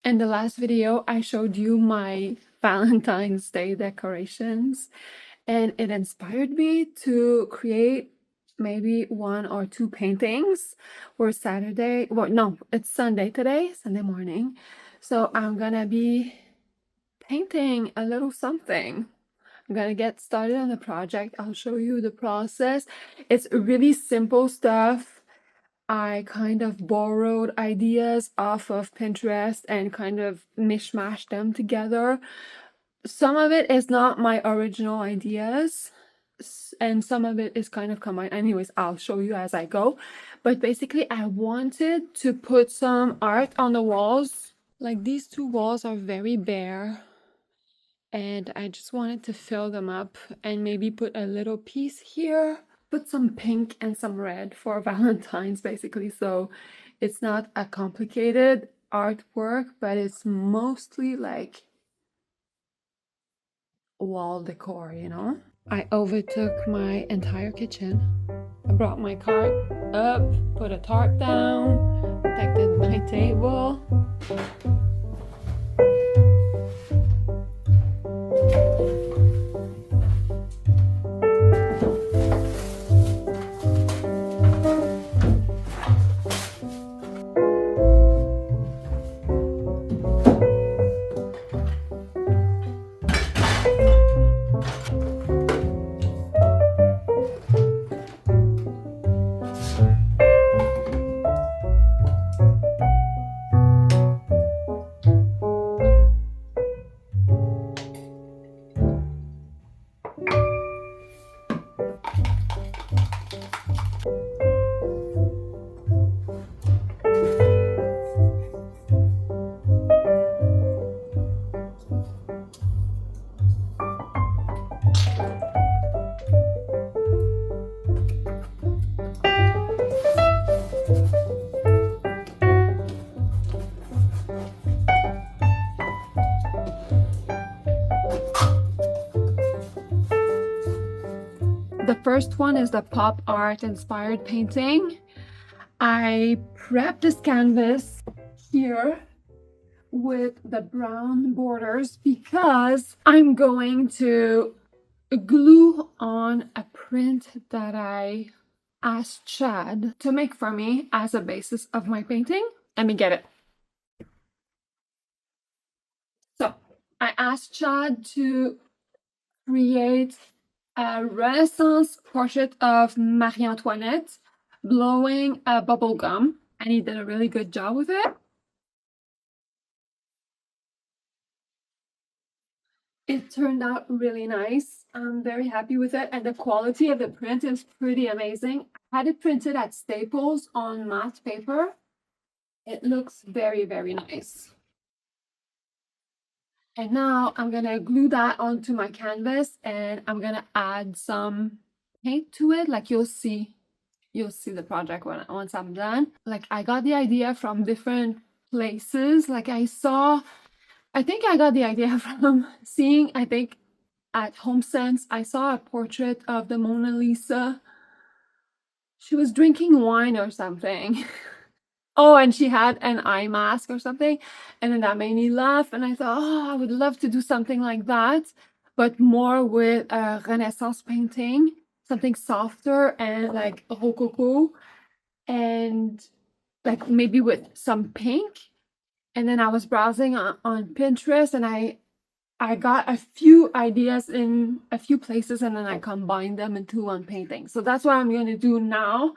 In the last video, I showed you my Valentine's Day decorations, and it inspired me to create maybe 1 or 2 paintings for Saturday. Well, no, it's Sunday today, Sunday morning. So I'm gonna be painting a little something. I'm gonna get started on the project. I'll show you the process. It's really simple stuff. I kind of borrowed ideas off of Pinterest and kind of mishmashed them together. Some of it is not my original ideas, and some of it is kind of combined. Anyways, I'll show you as I go. But basically, I wanted to put some art on the walls. Like these 2 walls are very bare, and I just wanted to fill them up and maybe put a little piece here, put some pink and some red for Valentine's basically. So it's not a complicated artwork, but it's mostly like wall decor, you know? I overtook my entire kitchen. I brought my cart up, put a tarp down, protected my table. The first one is the pop art inspired painting. I prepped this canvas here with the brown borders because I'm going to glue on a print that I asked Chad to make for me as a basis of my painting. Let me get it. So I asked Chad to create a Renaissance portrait of Marie Antoinette blowing a bubble gum, and he did a really good job with it. It turned out really nice. I'm very happy with it, and the quality of the print is pretty amazing. I had it printed at Staples on matte paper. It looks very, very nice. And now I'm gonna glue that onto my canvas, and I'm gonna add some paint to it. Like you'll see the project once I'm done. Like I got the idea from different places. Like I think I got the idea from seeing, I think at HomeSense, I saw a portrait of the Mona Lisa. She was drinking wine or something. Oh, and she had an eye mask or something. And then that made me laugh. And I thought, oh, I would love to do something like that, but more with a Renaissance painting, something softer and like rococo, and like maybe with some pink. And then I was browsing on Pinterest, and I got a few ideas in a few places, and then I combined them into one painting. So that's what I'm going to do now.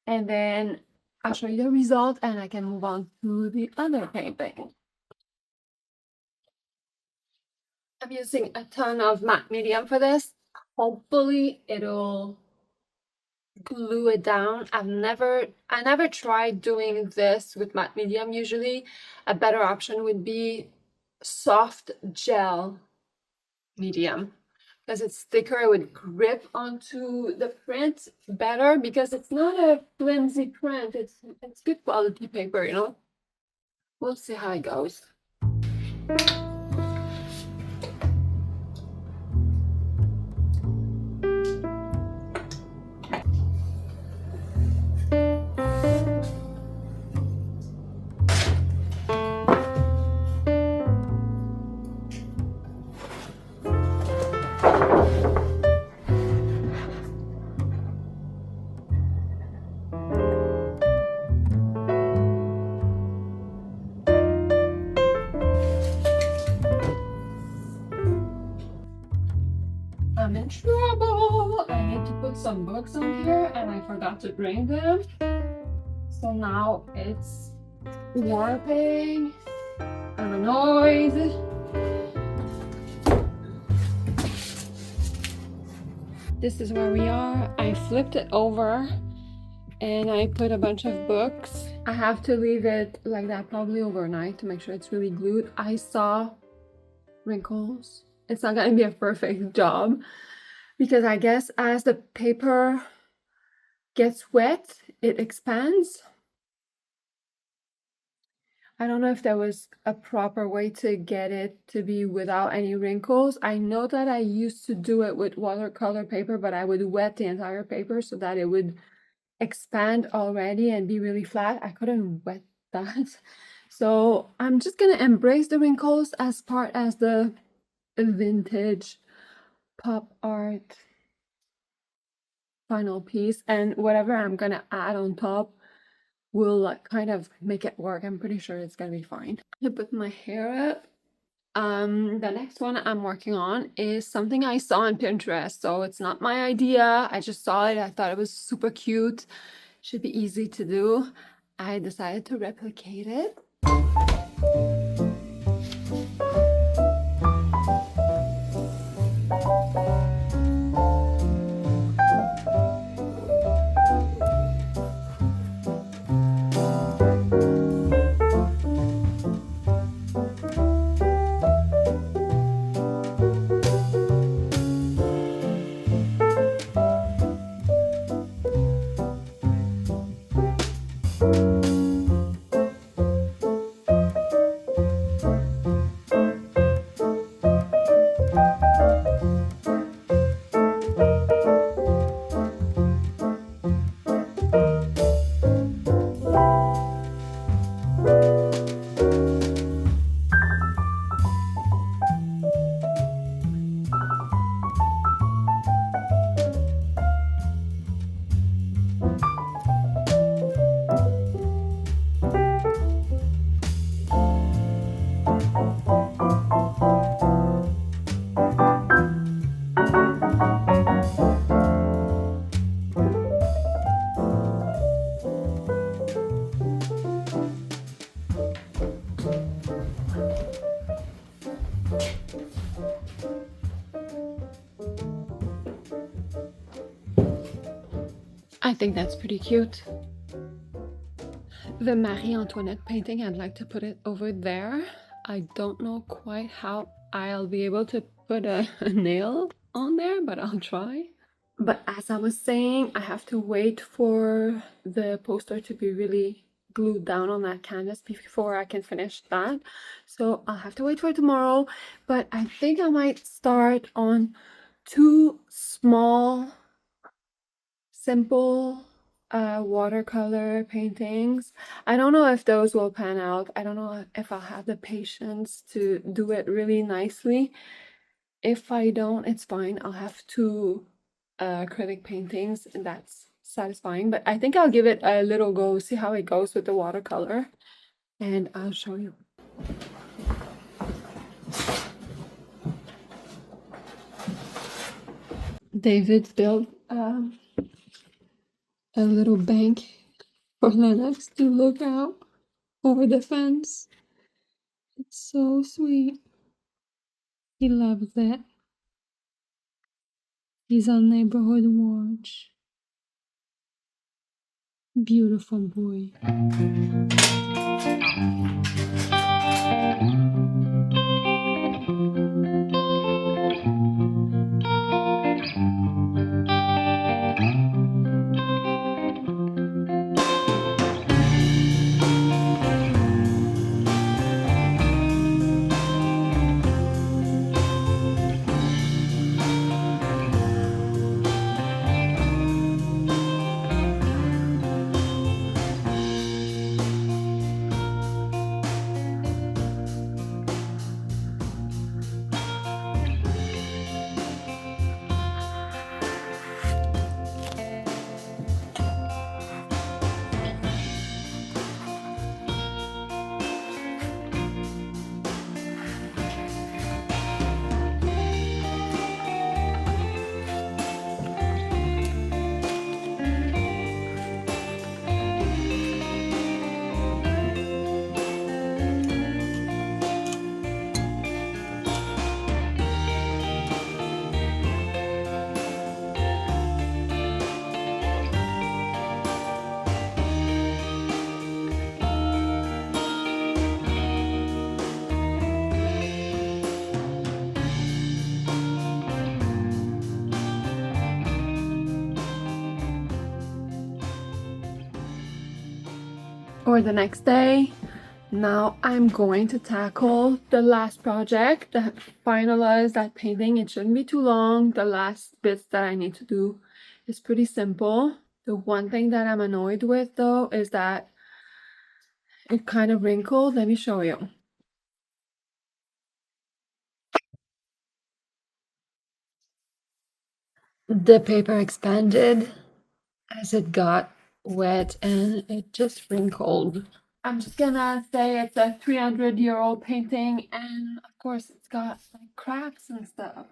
And then I'll show you the result, and I can move on to the other painting. I'm using a ton of matte medium for this. Hopefully it'll glue it down. I never tried doing this with matte medium. Usually a better option would be soft gel medium, because it's thicker. It would grip onto the print better, because it's not a flimsy print. It's good quality paper, you know. We'll see how it goes. some books on here and I forgot to bring them. So now it's warping and the noise. This is where we are. I flipped it over and I put a bunch of books. I have to leave it like that probably overnight to make sure it's really glued. I saw wrinkles. It's not gonna be a perfect job because I guess as the paper gets wet, it expands. I don't know if there was a proper way to get it to be without any wrinkles. I know that I used to do it with watercolor paper, but I would wet the entire paper so that it would expand already and be really flat. I couldn't wet that. So I'm just gonna embrace the wrinkles as part as the vintage pop art final piece, and whatever I'm gonna add on top will like kind of make it work. I'm pretty sure it's gonna be fine. I put my hair up. The next one I'm working on is something I saw on Pinterest. So it's not my idea. I just saw it. I thought it was super cute. Should be easy to do. I decided to replicate it. I think that's pretty cute. The Marie Antoinette painting, I'd like to put it over there. I don't know quite how I'll be able to put a nail on there, but I'll try. But as I was saying, I have to wait for the poster to be really glued down on that canvas before I can finish that. So I'll have to wait for tomorrow, but I think I might start on 2 small, simple watercolor paintings. I don't know if those will pan out. I don't know if I'll have the patience to do it really nicely. If I don't, it's fine. I'll have 2 acrylic paintings and that's satisfying, but I think I'll give it a little go, see how it goes with the watercolor, and I'll show you. David built a little bank for Lennox to look out over the fence. It's so sweet. He loves it. He's on neighborhood watch. Beautiful boy. for the next day. Now I'm going to tackle the last project that finalize that painting. It shouldn't be too long. The last bits that I need to do is pretty simple. The one thing that I'm annoyed with though is that it kind of wrinkled. Let me show you. The paper expanded as it got wet and it just wrinkled. I'm just gonna say it's a 300-year-old painting, and of course it's got like cracks and stuff.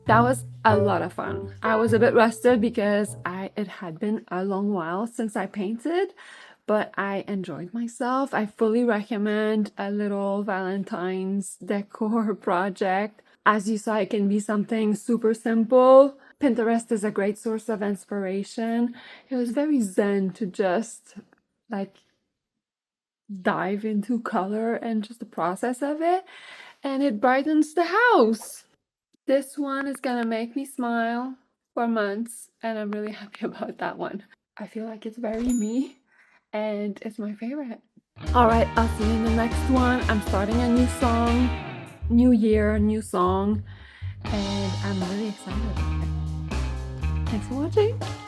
That was a lot of fun. I was a bit rusted because it had been a long while since I painted, but I enjoyed myself. I fully recommend a little Valentine's decor project. As you saw, it can be something super simple. Pinterest is a great source of inspiration. It was very zen to just like dive into color and just the process of it, and it brightens the house. This one is gonna make me smile for months, and I'm really happy about that one. I feel like it's very me, and it's my favorite. All right, I'll see you in the next one. I'm starting a new song, new year, new song, and I'm really excited about it. Thanks for watching.